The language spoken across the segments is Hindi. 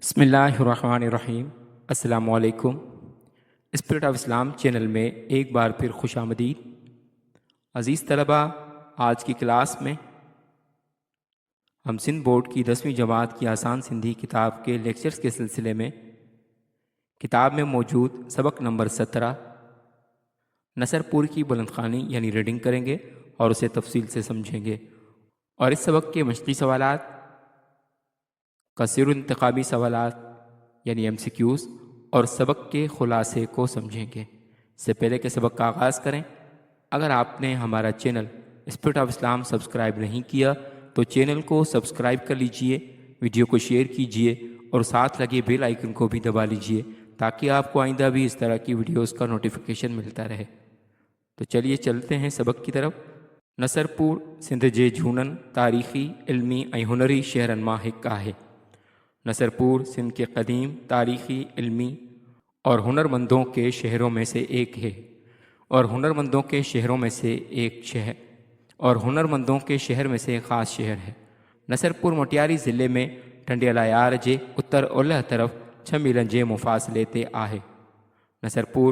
बिस्मिल्लाहिर्रहमानिर्रहीम। अस्सलामुअलैकुम। स्पिरिट ऑफ इस्लाम चैनल में एक बार फिर खुश आमदीद। अज़ीज़ तलबा, आज की क्लास में हम सिंध बोर्ड की 10वीं जमात की आसान सिंधी किताब के लेक्चर्स के सिलसिले में किताब में मौजूद सबक नंबर 17 नसरपुर की बुलंदखानी यानी रीडिंग करेंगे और उसे तफसील से समझेंगे। और इस सबक के मशक़ी सवालात, कसीर इंतखाबी सवालात यानी MCQs और सबक के ख़ुलासे को समझेंगे। इससे पहले कि सबक का आगाज़ करें, अगर आपने हमारा channel spirit of Islam subscribe नहीं किया तो चैनल को सब्सक्राइब कर लीजिए, वीडियो को शेयर कीजिए और साथ लगे बेल आइकन को भी दबा लीजिए ताकि आपको आइंदा भी इस तरह की वीडियोस का नोटिफिकेशन मिलता रहे। तो चलिए चलते हैं सबक की तरफ। नसरपुर सिंध जे झूनन तारीख़ी, इल्मी ऐं हुनरी शहरन मां हिकु आहे। नसरपुर सिंध के कदीम, तारीख़ी, इल्मी और हुनरमंदों के शहरों में से एक है और हुनरमंदों के शहरों में से एक शहर और हुनरमंदों के शहर में से एक ख़ास शहर है। नसरपुर मोटियारी ज़िले में टंडियालायार जे उत्तर ओलह तरफ़ 6 मीलन जे मुफ़ासिले ते आहे। नसरपुर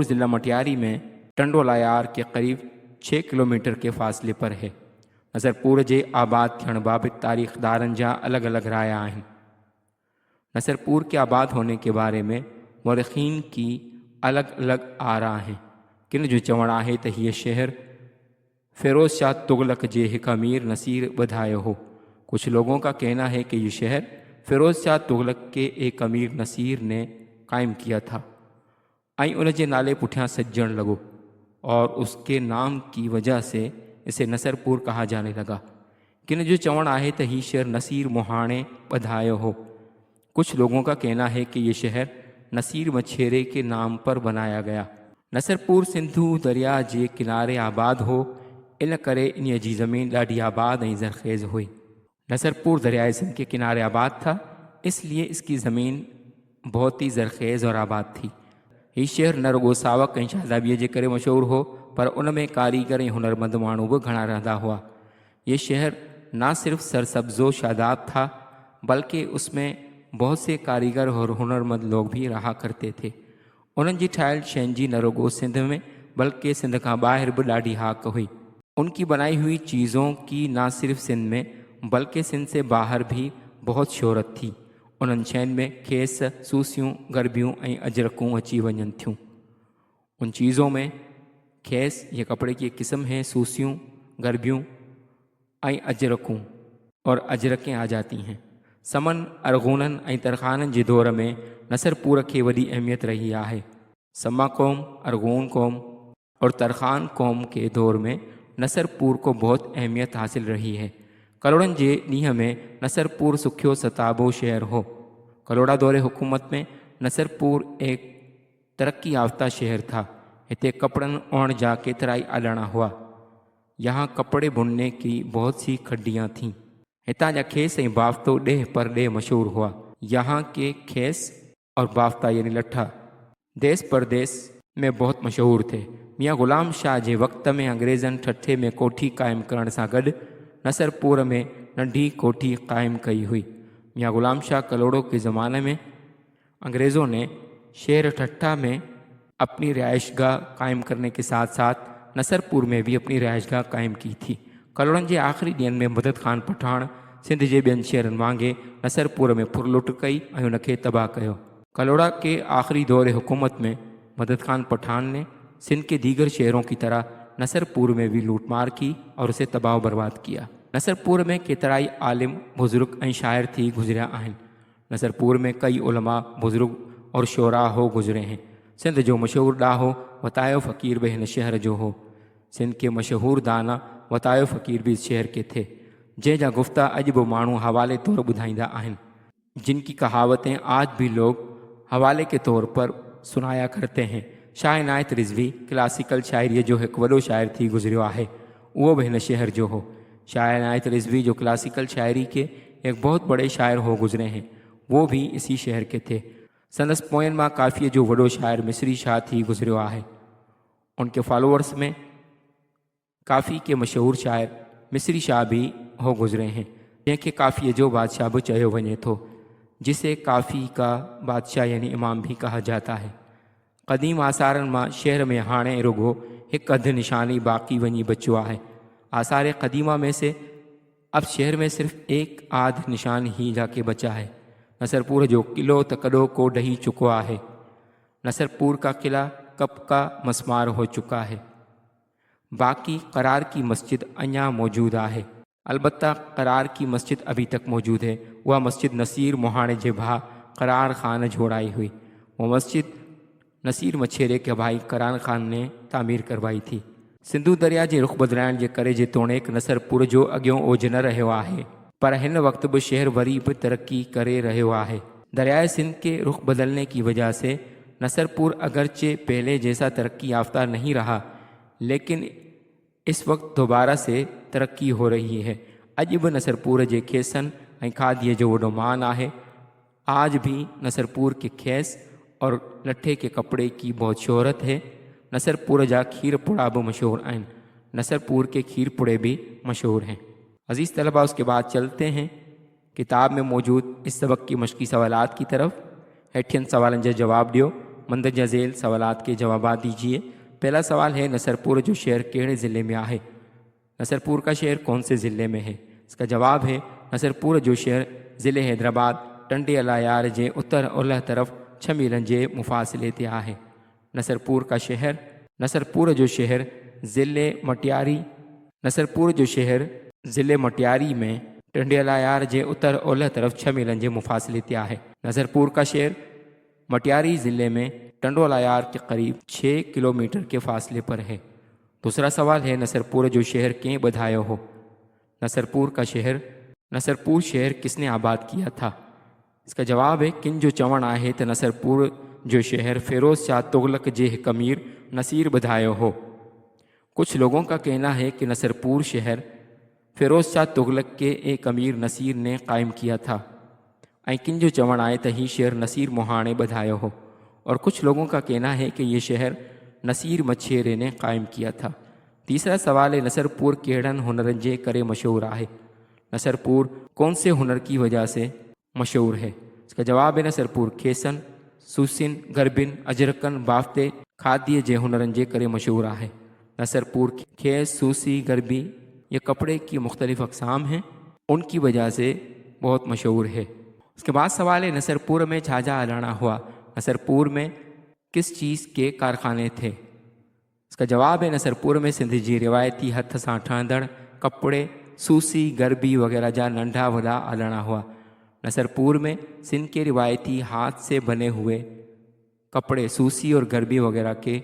ज़िला मटियारी में टंडोलायार के करीब 6 किलोमीटर के फ़ासिले पर है। नसरपुर जे आबाद थियण बाबति तारीख़दारनि जा अलॻि अलॻि राय आहिनि। नसरपुर के आबाद होने के बारे में मुरख़ीन की अलॻि अलॻि आरा हैं। किन जो चवणु आहे त हीअ शहर फ़िरोज़ शाह तुग़लक़ जे हिकु अमीर नसीर ॿधायो हो। कुछ लोगों का कहना है कि ये शहर फ़िरोज़ शाह तुग़लक़ के एक अमीर नसीर ने कायम किया था ऐं उन जे नाले पुठियां सजण लॻो और उसके नाम की वजह से इसे नसरपुर कहा जाने लगा। किन जो चवणु आहे त हीउ शहर नसीर मुहाणे ॿधायो हो। कुछ लोगों का कहना है कि ये शहर नसीर मछेरे के नाम पर बनाया गया। नसरपुर सिंधु दरिया जे किनारे आबाद हो, इन करे इन जी ज़मीन ॾाढी आबाद ऐं ज़रख़ेज़ हुई। नसरपुर दरियाए सिंध के किनारे आबाद था, इसलिए इसकी ज़मीन बहुत ही ज़रख़ेज़ और आबाद थी। हीउ शहर न रुगो सावक ऐं शादाबीअ जे करे मशहूरु हो, पर उन में कारीगर ऐं हुनरमंद माण्हू बि घणा रहंदा हुआ। ये शहर ना सिर्फ सरसब्ज़ो शादाब था, बल्कि उसमें बहुत से कारीगर और हुनरमंद लोग भी रहा करते थे। उन्हनि जी ठाहियल शयुनि जी न रुगो सिंध में बल्कि सिंध खां ॿाहिरि बि ॾाढी हाक हुई। उनकी बनाई हुई चीज़ों की ना सिर्फ सिंध में बल्कि सिंध से बाहर भी बहुत शोहरत थी। उन्हनि शयुनि में खेस, सूसियूं, गरबियूं ऐं अजरकूं अची वञनि थियूं। उन चीज़ों में खेस ये कपड़े की एक किस्म है, सूसियों, गरबियों ऐं अजरकूं और अजरकें आ जाती हैं। समन, अरगूनन ऐं तरखाननि जे दौर में नसरपुर खे वॾी अहमियत रही आहे। समा कौम, अरगून कौम और तरखान कौम के दौर में नसरपुर को बहुत अहमियत हासिल रही है। कलोड़नि जे ॾींहं में नसरपुर सुखियो सताबो शहर हो। कलोड़ा दौरे हुकूमत में नसरपुर एक तरक्की याफ्ता शहर था। हिते कपड़न ओण जा केतराई आॾाणा हुआ। यहाँ कपड़े बुनने की बहुत सी खड्डियाँ थीं। हितां जा खेस ऐं बाफ्तो ॾेह पर ॾेह मशहूर हुआ। यहाँ के खेस और बाफ्ता यानी लट्ठा देश परदेश में बहुत मशहूर थे। मियाँ ग़ुलाम शाह जे वक़्त में अंग्रेज़नि ठठे में कोठी क़ाइमु करण सां गॾु नसरपुर में नंढी कोठी क़ाइमु कई हुई। मियाँ ग़ुलाम शाह कलोड़ों के ज़माने में अंग्रेज़ों ने शहर ठट्ठा में अपनी रिहाइशगाह कायम करने के साथ साथ नसरपुर में भी अपनी रिहाइशगाह कायम की थी। कलोड़नि जे आख़िरी ॾींहंनि में मदद ख़ान पठान सिंध जे ॿियनि शहरनि वांगुरु नसरपुर में फुरलुट कई ऐं उनखे तबाह कयो। कलोड़ा के आख़िरी दौरे हुकूमत में मदद ख़ान पठान ने सिंध के दीगर शहरों की तरह नसरपुर में भी लूटमार की और उसे तबाह बर्बाद किया। नसरपुर में केतराई आलिम, बुज़ुर्ग ऐं शाइर थी गुज़रिया आहिनि। नसरपुर में कई उलमा, बुज़ुर्ग और शोराहो गुज़रे हैं। सिंध जो मशहूर ॾाहो वतायो फ़कीर भी हिन शहर जो हो। सिंध के मशहूर दाना वतायो फ़कीर भी इस शहर के थे, जंहिंजा गुफ्ता अॼु बि माण्हू हवाले तौर ॿुधाईंदा आहिनि, जिनकी कहावतें आज भी लोग हवाले के तौर पर सुनाया करते हैं। शाह इनायत रिज़वी क्लासिकल शाइरीअ जो हिकु वॾो शाइर थी गुज़रियो आहे, उहो भी हिन शहर जो हो। शाह इनायत रिज़वी जो क्लासिकल शायरी के एक बहुत बड़े शायर हो गुज़रे हैं, वो भी इसी शहर के थे। संदसि पोयनि मां काफ़ीअ जो वॾो शाइर मिस्री शाह थी गुज़रियो आहे। उनके फॉलोअर्स में काफ़ी के मशहूर शायर मिस्री शाह भी हो गुज़रे हैं। जंहिंखे काफ़ीअ जो बादशाह भी चयो वञे थो, जिसे काफ़ी का बादशाह यानी इमाम भी कहा जाता है। क़दीम आसारनि मां शहर में हाणे रुगो हिकु अधु निशानी बाक़ी वञी बचियो आहे। आसार क़दीमा में से अब शहर में सिर्फ एक आध निशान ही जाके बचा है। नसरपुर जो किलो त कॾो को ढही चुको आहे। नसरपुर का किला कब का मस्मार हो चुका है। बाकी करार की मस्जिद अञा मौजूद है। अलबत्ता करार की मस्जिद अभी तक मौजूद है। वह मस्जिद नसीर मोहाणे जे भाउ करार ख़ान जोड़ाई हुई। वह मस्जिद नसीर मछेरे के भाई करार ख़ान ने तामीर करवाई थी। सिंधु दरिया के रुख बदिलाइण जे करे जेतोणीकि नसरपुर जो अॻियों ओझ न रहियो आहे, पर हिन वक्त भी शहर वरी भी तरक्की करे रहियो आहे। दरियाए सिंध के रुख बदलने की वजह से नसरपुर अगरचे पहले जैसा तरक्की याफ्ता नहीं रहा, लेकिन इस वक्त दोबारा से तरक्की हो रही है। अज भी नसरपुर के खेसन और खादीअ जो वॾो मान है। आज भी नसरपुर के खेस और लट्ठे के कपड़े की बहुत शोहरत है। नसरपुर जा खीर पुड़ा भी मशहूर हैं। नसरपुर के खीर पुड़े भी मशहूर हैं। अजीज़ तलबा, उसके बाद चलते हैं किताब में मौजूद इस सबक की मशक़ी सवालात की तरफ। हेठियन सवालन जो जवाब दियो, मंदरजा ज़ेल सवालात के जवाबात दीजिए। पहला सवाल है, नसरपुर जो शहर केड़े ज़िले में आहे? नसरपुर का शहर कौन से ज़िले में है? इसका जवाब है, नसरपुर जो शहर ज़िले हैदराबाद टंडे अलायार जे उत्तर ओलह तरफ 6 मीलन के मुफासिले ते आहे। नसरपुर जो शहर ज़िले मटियारी में टंडे अलायार जे उत्तर ओलह तरफ 6 मीलन के मुफासिले ते आहे। नसरपुर का शहर मटियारी ज़िले में टंडोलायार के करीब 6 किलोमीटर के फासले पर है। दूसरा सवाल है, नसरपुर जो शहर कें बधायो हो? नसरपुर शहर किसने आबाद किया था? इसका जवाब है, किन जो चवण आहे त नसरपुर जो शहर फिरोज शाह तुगलक जे हिक अमीर नसीर बधायो हो। कुछ लोगों का कहना है कि नसरपुर शहर फिरोज शाह तुगलक के एक अमीर नसीर ने कायम किया था। ऐं किन जो चवण आहे त ही शहर नसीर मोहाणे बधायो हो। और कुछ लोगों का कहना है कि ये शहर नसीर मछेरे ने कायम किया था। तीसरा सवाल है, नसरपुर केड़न हुनरन जे करे मशहूर आहे? नसरपुर कौन से हुनर की वजह से मशहूर है? इसका जवाब है, नसरपुर खेसन, सूसिन, गरबिन, अजरकन, बाफ्ते, खादीअ जे हुनरन जे करे मशहूर आहे। नसरपुर खेस, सूसी, गरबी ये कपड़े की मुख्तलिफ अक़साम हैं, उनकी वजह से बहुत मशहूर है। उसके बाद सवाल है, नसरपुर में छाजा हलाना हुआ? नसरपुर में किस चीज़ के कारखाने थे? इसका जवाब है, नसरपुर में सिंध जी रिवायती हथ सां ठहंदड़ कपड़े, सूसी, गरबी वगैरह जा नंढा वॾा हलणा हुआ। नसरपुर में सिंध के रिवायती हाथ से बने हुए कपड़े, सूसी और गरबी वगैरह के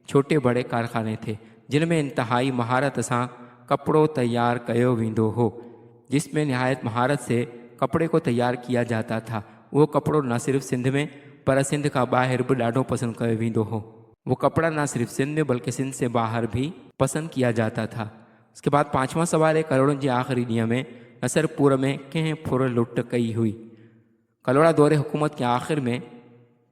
छोटे बड़े कारखाने थे, जिनमें इंतहाई महारत सां कपड़ो तैयार कयो वेंदो हो। जिसमें नहायत महारत से कपड़े को तैयार किया जाता था। वो कपड़ो न सिर्फ सिंध में पर सिंध का ॿाहिरि भी ॾाढो पसंद कयो वेंदो हो। वो कपड़ा न सिर्फ सिंध में बल्कि सिंध से बाहर भी पसंद किया जाता था। उसके बाद पाँचवा सवाल है, करोड़न के आखिरी ॾींहं में नसरपुर में कंहिं फुर लुट कई हुई? कलोड़ा दौरे हुकूमत के आखिर में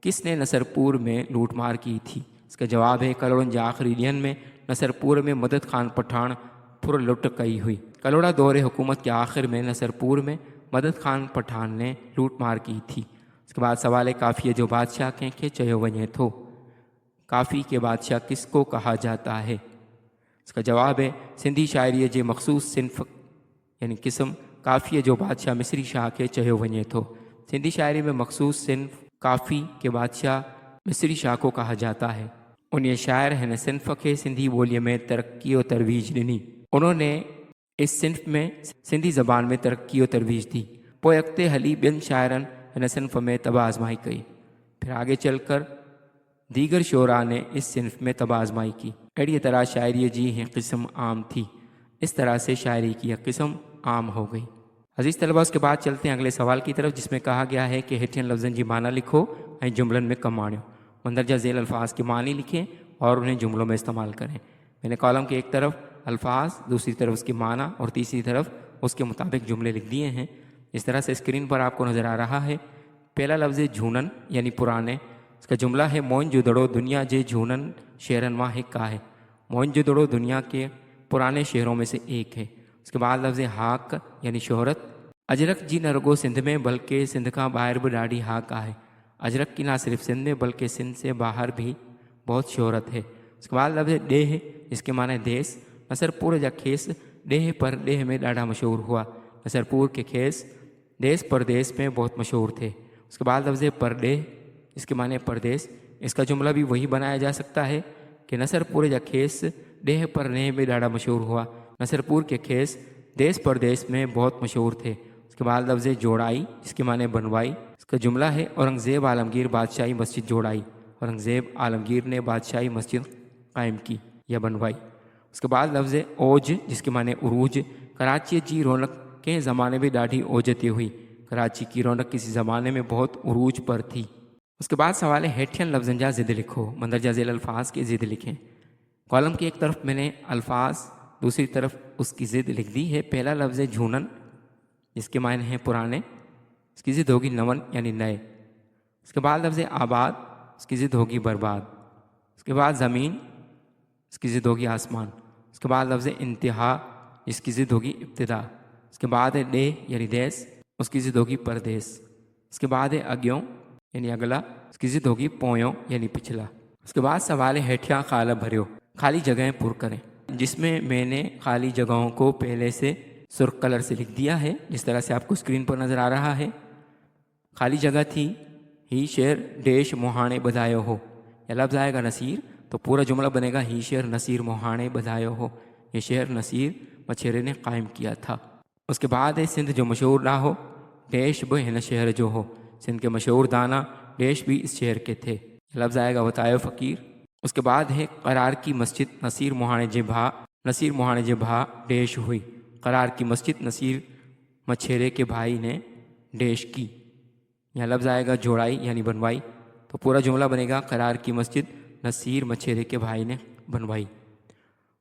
किसने नसरपुर में लूटमार की थी? इसका जवाब है, कलोड़न के आखिरी ॾींहंनि में नसरपुर में मदद खान पठान फुर लुट कई हुई। कलोड़ा दौरे हुकूमत के आखिर में नसरपुर में मदद खान पठान ने लूटमार की थी। उसके बाद सवाल है, काफ़ी जो बादशाह कंहिंखे चयो वञे थो? काफ़ी के बादशाह किसको कहा जाता है? इसका जवाब है, सिंधी शायरी के मखसूस सिन्फ यानी किस्म काफ़ी जो बादशाह मिस्री शाह के चयो वञे थो। सिंधी शायरी में मखसूस सिन्फ काफ़ी के बादशाह मिस्री शाह को कहा जाता है। उन शायर हिन सिन्फ के सिंधी ॿोलीअ में तरक्की और तरवीज ॾिनी। उन्होंने इस सिन्फ में सिंधी ज़बान में तरक्की और तरवीज दी। पोइ अॻिते हली ॿियनि शायरनि हिन सिन्फ में तबाह आज़माई कई। फिर आगे चलकर दीगर शोरा ने इस सिन्फ में तबाह आज़माई की। अड़ी तरह शायरी की यह किस्म आम थी। इस तरह से शायरी की यह किस्म आम हो गई। अजीज़ तलबा, उसके बाद चलते हैं अगले सवाल की तरफ, जिसमें कहा गया है कि हेठियन लफ्ज़न की माना लिखो और जुमलन में कम आणियो। मंदरजा ज़ेल अल्फाज के मानी लिखें और उन्हें जुमलों में इस्तेमाल करें। मैंने कॉलम के एक तरफ अल्फाज, दूसरी तरफ उसकी माना और तीसरी तरफ उसके मुताबिक जुमले लिख दिए हैं। इस तरह से स्क्रीन पर आपको नज़र आ रहा है। पहला लफ्ज़ झूनन यानी पुराने। इसका जुमला है, मोइनजोदड़ो दुनिया जे झूनन शहरन मां हिक आहे। मोइनजोदड़ो दुनिया के पुराने शहरों में से एक है। उसके बाद लफ्ज़ हाक यानी शोहरत। अजरक जी न रुगो सिंध में बल्कि सिंध का ॿाहिरि बि ॾाढी हाक आहे। अजरक की ना सिर्फ सिंध में बल्कि सिंध से बाहर भी बहुत शोहरत है। उसके बाद लफ्ज़ ॾेह जिसके माने देश। नसरपुर जा खेस ॾेह पर ॾेह में ॾाढा मशहूर हुआ। नसरपुर के खेस देश परदेश में बहुत मशहूर थे। उसके बाद लफ्ज़ परडेह इसके माने परदेश। इसका जुमला भी वही बनाया जा सकता है कि नसरपुर जा खेस ॾेह पर ॾेह में ॾाढा मशहूर हुआ। नसरपुर के खेस देश परदेश में बहुत मशहूर थे। उसके बाद लफ्ज़ जोड़ाई इसके माने बनवाई। इसका जुमला है औरंगज़ेब आलमगीर बादशाही मस्जिद जोड़ाई। औरंगज़ेब आलमगीर ने बादशाही मस्जिद कायम की या बनवाई। उसके बाद लफ्ज़ ओज जिसके माने उरूज। कराची जी रौनक के ज़माने में ॾाढी ओजती हुई। कराची की रौनक किसी ज़माने में बहुत उरूज पर थी। उसके बाद सवाल है हेठियन लफ्ज़न जा ज़िद लिखो। मंदरजा ज़ेल अल्फाज के ज़िद लिखें। कॉलम की एक तरफ मैंने अल्फाज दूसरी तरफ उसकी ज़िद लिख दी है। पहला लफ्ज़ झूनन जिसके मायने हैं पुराने, इसकी ज़िद होगी नवन यानी नए। उसके बाद लफ्ज़ आबाद उसकी ज़िद होगी बर्बाद। उसके बाद ज़मीन इसकी ज़िद होगी आसमान। उसके बाद लफ्ज़ इंतहा जिसकी ज़िद होगी इब्तिदा। उसके बाद है डे यानी देश उसकी ज़िद होगी परदेश। उसके बाद है अग्यों यानी अगला उसकी ज़िद होगी पोयों यानी पिछला। उसके बाद सवाल है हेठिया खाला भरियो। खाली जगहें पुर करें, जिसमें मैंने खाली जगहों को पहले से सुर्ख कलर से लिख दिया है जिस तरह से आपको स्क्रीन पर नज़र आ रहा है। खाली जगह थी ही शेर देश मोहाणे बधायो हो। यह लफ्ज़ आएगा नसीर तो पूरा जुमला बनेगा ही शेर नसीर मोहाणे बधायो हो। ये शहर नसीर मछेरे ने कायम किया था। उसके बाद है सिंध जो मशहूर ना हो देश भी हिन शहर जो हो। सिंध के मशहूर दाना देश भी इस शहर के थे। लफ्ज़ आएगा वतायो फ़कीर। उसके बाद है करार की मस्जिद नसीर मोहाणे जे भा देश हुई। करार की मस्जिद नसीर मछेरे के भाई ने देश की। यहाँ लफ्ज़ आएगा जोड़ाई यानी बनवाई तो पूरा जुमला बनेगा करार की मस्जिद नसीर मछेरे के भाई ने बनवाई।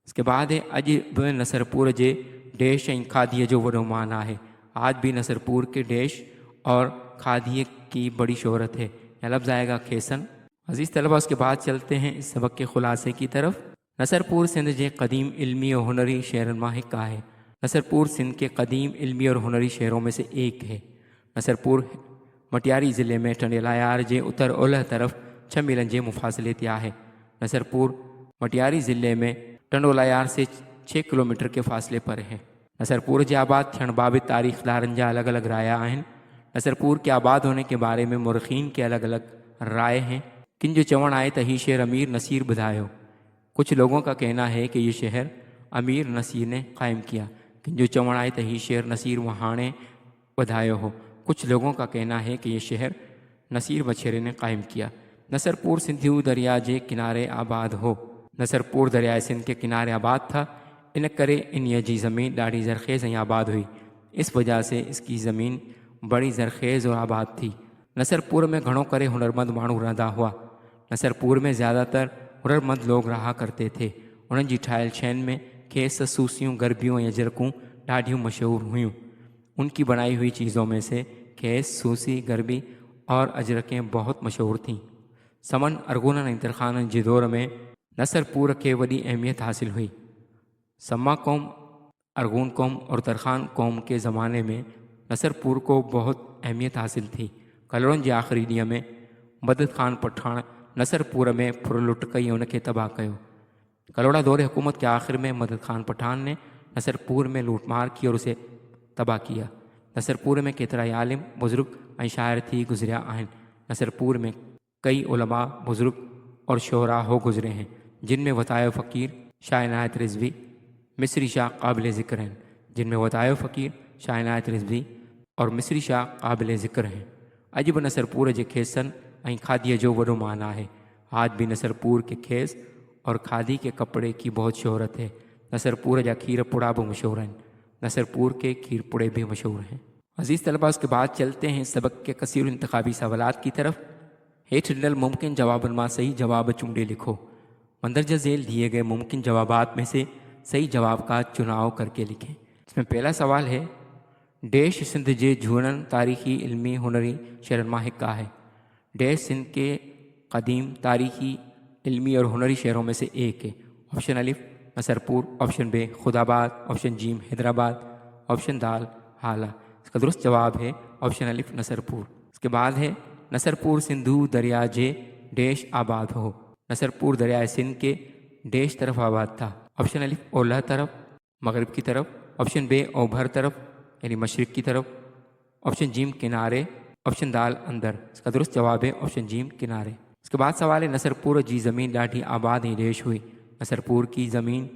उसके बाद है अज बि नसरपुर जे देश ऐं खादीअ जो वॾो माना है। आज भी नसरपुर के देश और खादीए की बड़ी शोहरत है। यह लफ्ज़ आएगा खेसन। अजीज़ तलबा उसके बाद चलते हैं इस सबक के खुलासे की तरफ। नसरपुर सिंध जे कदीम इल्मी और हुनरी शहरन मां हिकु आहे। नसरपुर सिंध के कदीम इल्मी और हुनरी शहरों में से एक है। नसरपुर मटियारी ज़िले में टंडेलायार जे उत्तर ओलह तरफ 6 मीलन जे मुफ़ासिले ते आहे। नसरपुर मटियारी ज़िले में टंडोलायार से 6 किलोमीटर के फासले पर है। नसरपुर जे आबाद थियण बाबति तारीख़दारनि जा अलॻि अलॻि राय आहिनि। नसरपुर के आबाद होने के बारे में मुरखीन के अलग अलग राय हैं। किन जो चवण आए तो ही शहर अमीर नसीर बधायो। कुछ लोगों का कहना है कि ये शहर अमीर नसीर ने कायम किया। किन जो चवण आए तो ही शहर नसीर वहाणे बधायो हो। कुछ लोगों का कहना है कि ये शहर नसीर मछेरे ने कायम किया। नसरपुर सिंधु दरिया के किनारे आबाद हो। नसरपुर दरियाए सिंध के किनारे आबाद था। इन करे इन जी ज़मीन ॾाढी ज़रख़ेज़ ऐं आबाद हुई। इस वजह से इसकी ज़मीन बड़ी ज़रख़ेज़ और आबाद थी। नसरपुर में घणो करे हुनरमंद माण्हू रहंदा हुआ। नसरपुर में ज़्यादातर हुनरमंद लोग रहा करते थे। उन्हनि जी ठाहियल शयुनि में खेस सूसियूं गरबियूं या जरकूं ॾाढियूं मशहूर हुयूं। उनकी बनाई हुई चीज़ों में से खेस सूसी गरबी और अजरकें बहुत मशहूर थीं। समन अरगुननि ऐं तरखाननि जे दौर में नसरपुर के वॾी अहमियत हासिल हुई। समा कौम, अरगून कौम और तरखान कौम के ज़माने में नसरपुर को बहुत अहमियत हासिल थी। कलड़नि जे आख़िरी ॾींहं में मदद खान पठान नसरपुर में फुरलुट कई उनखे तबाह कयो। कलोड़ा दौरे हुकूमत के आखिर में मदद खान पठान ने नसरपुर में लूटमार की और उसे तबाह किया। नसरपुर में केतिरा ई आलिम बुज़ुर्ग ऐं शाइर थी गुज़रिया आहिनि। नसरपुर में कई उलमा बुज़ुर्ग और शोहरा हो गुज़रे हैं जिनमें वतायो फ़कीर, शाह इनायत रिज़वी, मिस्री शाह काबिल ज़िक्र हैं। जिनमें वतायो फ़कीर, शाह इनायत रिज़वी और मिस्री शाह काबिल ज़िक्र हैं। अॼु बि नसरपुर जे खेसनि ऐं खादीअ जो वॾो माना है। आज भी नसरपुर के खेस और खादी के कपड़े की बहुत शोहरत है। नसरपुर जा खीर पुड़ा भी मशहूर हैं। नसरपुर के खीर पुड़े भी मशहूर हैं। अजीज़ तलबा उसके बाद चलते हैं सबक के कसीर इंतखाबी सवालात की तरफ। हेठ ॾिनल मुमकिन जवाबनि मां सही जवाब चूंडे लिखो। मंदरजा ज़ेल दिए गए मुमकिन जवाबात में से सही जवाब का चुनाव करके लिखें। इसमें पहला सवाल है देश सिंध जे झूनन तारीख़ी इल्मी हुनरी शहरन मां हिकु आहे। देश सिंध के कदीम तारीख़ी इल्मी और हुनरी शहरों में से एक है। ऑप्शन अलिफ नसरपुर, ऑप्शन बे खुदाबाद, ऑप्शन जीम हैदराबाद, ऑप्शन दाल हाला। इसका दुरुस्त जवाब है ऑप्शन अलिफ नसरपुर। इसके बाद है नसरपुर सिंधु दरिया जे डेश आबाद हो। नसरपुर दरियाए सिंध के डेश तरफ आबाद था। ऑप्शन अलिफ ओलह तरफ, मगरब की तरफ। ऑप्शन बे ओभर तरफ यानी मशरिक की तरफ। ऑप्शन जीम किनारे। ऑप्शन दाल अंदर। इसका दुरुस्त जवाब है ऑप्शन जीम किनारे। इसके बाद सवाल है नसरपुर जी ज़मीन ॾाढी आबाद ऐं डेश हुई। नसरपुर की ज़मीन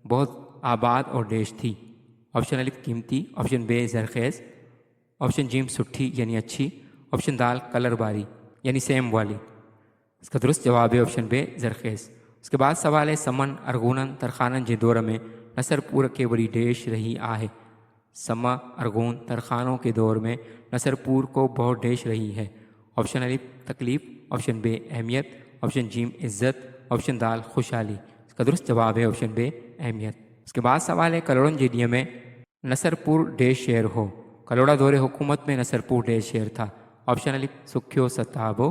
बहुत आबाद और डेश थी। ऑप्शन अलिफ कीमती। ऑप्शन बे जरखेज़। ऑप्शन जीम सुठी यानी अच्छी। ऑप्शन दाल कलर बारी यानी सेम वाली। इसका दुरुस्त जवाब है ऑप्शन बे जरखेज़। उसके बाद सवाल है समन अरगूनन तरखानन जे दौर में नसरपुर के बड़ी डेश रही आहे। समा अरगून तरखानों के दौर में नसरपुर को बहुत डेश रही है। ऑप्शन अलिफ तकलीफ। ऑप्शन बे अहमियत। ऑप्शन जीम इज़्ज़त। ऑप्शन दाल खुशहाली। इसका दुरुस्त जवाब है ऑप्शन बे अहमियत। इसके बाद सवाल है कलोड़न जे ॾींहं में नसरपुर डेश शहर हो। कलोड़ा दौरे हुकूमत में नसरपुर डेश शहर था। ऑप्शन अलिफ सुखियो सताबो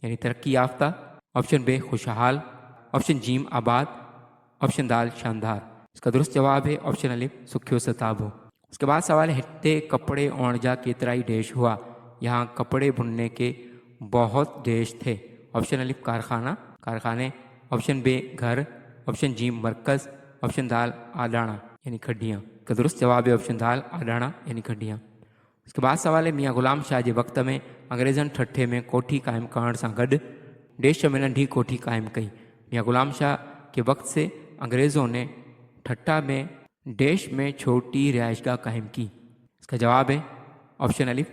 यानी तरक्की याफ्ता। ऑप्शन बे खुशहाल। ऑप्शन जीम आबाद। ऑप्शन दाल शानदार। इसका दुरुस्त जवाब है ऑप्शन अलिफ सुखियो सताबो। उसके बाद सवाल है हिते कपड़े ओण जा केतराई डेश हुआ। यहाँ कपड़े बुनने के बहुत देश थे। ऑप्शन अलिफ कारखाना कारखाने। ऑप्शन बे घर। ऑप्शन जीम मरकज़। ऑप्शन दाल आडाणा यानी खड्डियाँ। का दुरुस्त जवाब है ऑप्शन दाल आडाणा यानी खड्डियाँ। उसके बाद सवाल है मियाँ गुलाम शाह जे वक़्त में अंग्रेज़नि ठठे में कोठी क़ाइमु करण सां गॾु देश में नंढी कोठी क़ाइमु कई। मियाँ गुलाम शाह के वक़्त से अंग्रेज़ों ने ठट्टा में देश में छोटी रिहाइशगाह कायम की। इसका जवाब है ऑप्शन अलिफ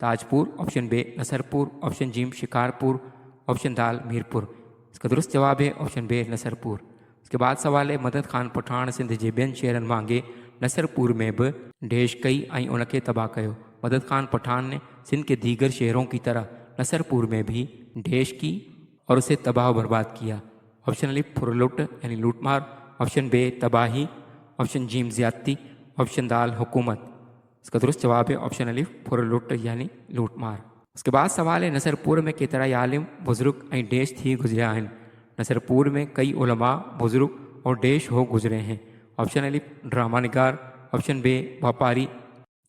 ताजपुर। ऑप्शन बे नसरपुर। ऑप्शन जीम शिकारपुर। ऑप्शन दाल मीरपुर। इसका दुरुस्त जवाब है ऑप्शन बे नसरपुर। इसके बाद सवाल है मदद खान पठान सिंध जे ॿियनि शहरनि वांगुरु नसरपुर में भी डेश कई ऐं उनखे तबाह कयो। मदद खान पठान ने सिंध के दीगर शहरों की तरह नसरपुर में भी डेश की और उसे तबाह बर्बाद किया। ऑप्शन अलिफ फुरलुट यानी लूटमार। ऑप्शन बे तबाही। ऑप्शन जीम ज़्यादती। ऑप्शन दाल हुकूमत। इसका दुरुस्त जवाब है ऑप्शन अलिफ फुरलुट यानी लूटमार। उसके बाद सवाल है नसरपुर में केतिरा आलिम बुजुर्ग ऐं डेश थी गुज़रिया आहिनि। नसरपुर में कई उलमा बुजुर्ग और डेश हो गुज़रे हैं। ऑप्शन अलिफ ड्रामा निगार। ऑप्शन बे व्यापारी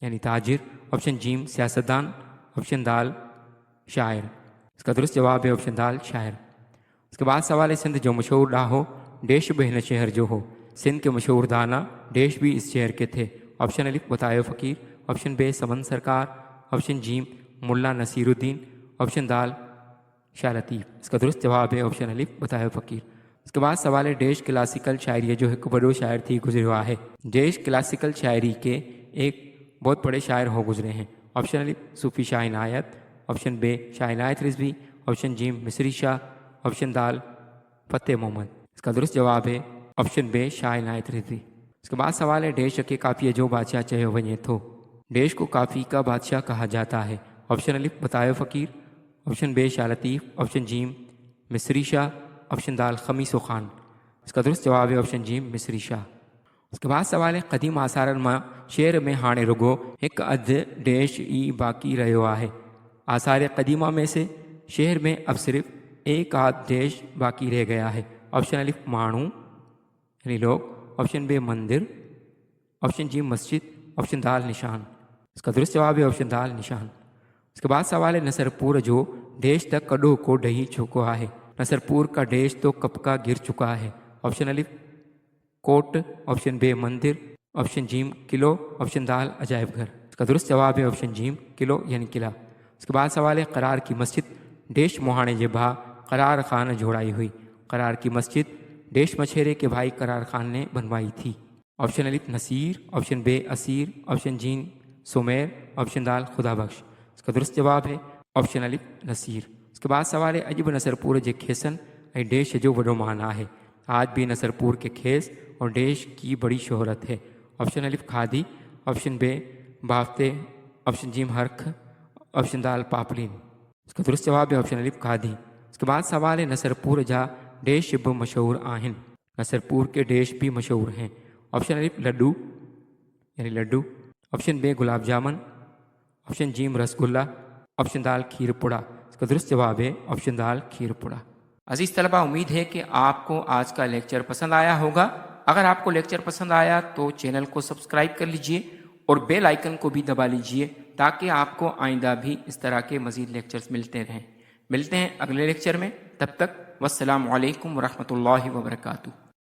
यानी ताजिर। ऑप्शन जीम सियासतदान। ऑप्शन दाल शायर। इसका दुरुस्त जवाब है ऑप्शन दाल शायर। उसके बाद सवाल है सिंध जो मशहूर ॾाहो देश भी हिन शहर जो हो। सिंध के मशहूर दाना देश भी इस शहर के थे। ऑप्शन अलिफ बतायो फ़कीर। ऑप्शन बे समन सरकार। ऑप्शन जीम मुल्ला नसीरुद्दीन। ऑप्शन दाल शाह लतीफ़। इसका दुरुस्त जवाब है ऑप्शन अलिफ बतायो फ़कीर। उसके बाद सवाल है देश क्लासिकल शायरी जो एक बड़ो शायर थी गुजरियो है। देश क्लासिकल शायरी के एक बहुत बड़े शायर हो गुजरे हैं। ऑप्शन अलिफ सूफ़ी शाह इनायत। ऑप्शन बे शाह इनायत रिजवी। ऑप्शन जीम मिस्री शाह। ऑप्शन दाल फ़तेह मोहम्मद। इसका दुरुस्त जवाब है ऑप्शन बे शाह इनायत रिजवी। उसके बाद सवाल है देश के काफ़िए जो बादशाह चयो वञे थो। देश को काफ़ी का बादशाह कहा जाता है। ऑप्शन अलिफ बतायो फ़कीर। ऑप्शन बे शाह लतीफ़। ऑप्शन जीम मिस्री शाह। ऑप्शन दाल खमीसो खान। इसका दुरुस्त जवाब है ऑप्शन जीम मिस्री शाह। उसके बाद सवाल है क़दीम आसारनि मां शहर में हाणे रुगो एक अधु देश ई बाक़ी रहियो आहे। आसार क़दीमा में से शहर में अब सिर्फ एक आध देश बाकी रह गया है। ऑप्शन अलिफ मानू यानी लोग। ऑप्शन बे मंदिर। ऑप्शन जी मस्जिद। ऑप्शन दाल निशान। इसका दुरुस्त जवाब है ऑप्शन दाल निशान। उसके बाद सवाल है नसरपुर जो देश तक कॾो को ढही चुका है। नसरपुर का देश तो कब का गिर चुका है। ऑप्शन अलिफ कोट। ऑप्शन बे मंदिर। Option gym kilo. ऑप्शन दाल अजायब घर। इसका दुरुस्त जवाब है ऑप्शन जीम किलो यानी किला। उसके बाद सवाल है करार की मस्जिद देश मोहाणे जे भा करार खान जोड़ाई हुई। करार की मस्जिद देश मछेरे के भाई करार खान ने बनवाई थी। ऑप्शन अलिफ नसीर। ऑप्शन बे असीर। ऑप्शन जीन सुमेर। ऑप्शन दाल खुदा बख्श। इसका दुरुस्त जवाब है ऑप्शन अलिफ नसीर। उसके बाद सवाल है अजब नसरपुर के खेसन ऐं देश जो वॾो मान है। आज भी नसरपुर के खेस और देश की बड़ी शोहरत है। ऑप्शन अलिफ खादी। ऑप्शन बे बाफ्ते। ऑप्शन जीम हरख। ऑप्शन दाल पापलीन। इसका दुरुस्त जवाब है ऑप्शन अलिफ खादी। उसके बाद सवाल है नसरपुर जा देश भी मशहूर आहिनि। नसरपुर के देश भी मशहूर हैं। ऑप्शन अलिफ लड्डू यानी लड्डू। ऑप्शन बे गुलाब जामुन। ऑप्शन जीम रसगुल्ला। ऑप्शन दाल खीर पुड़ा। इसका दुरुस्त जवाब है ऑप्शन दाल खीर पुड़ा। अजीज़ तलबा, उम्मीद है कि आपको आज का लेक्चर पसंद आया होगा। अगर आपको लेक्चर पसंद आया तो चैनल को सब्सक्राइब कर लीजिए और बेल आइकन को भी दबा लीजिए ताकि आपको आइंदा भी इस तरह के मज़ीद लेक्चर्स मिलते रहें। मिलते हैं अगले लेक्चर में, तब तक वस्सलामु अलैकुम वरहमतुल्लाहि वबरकातुहू।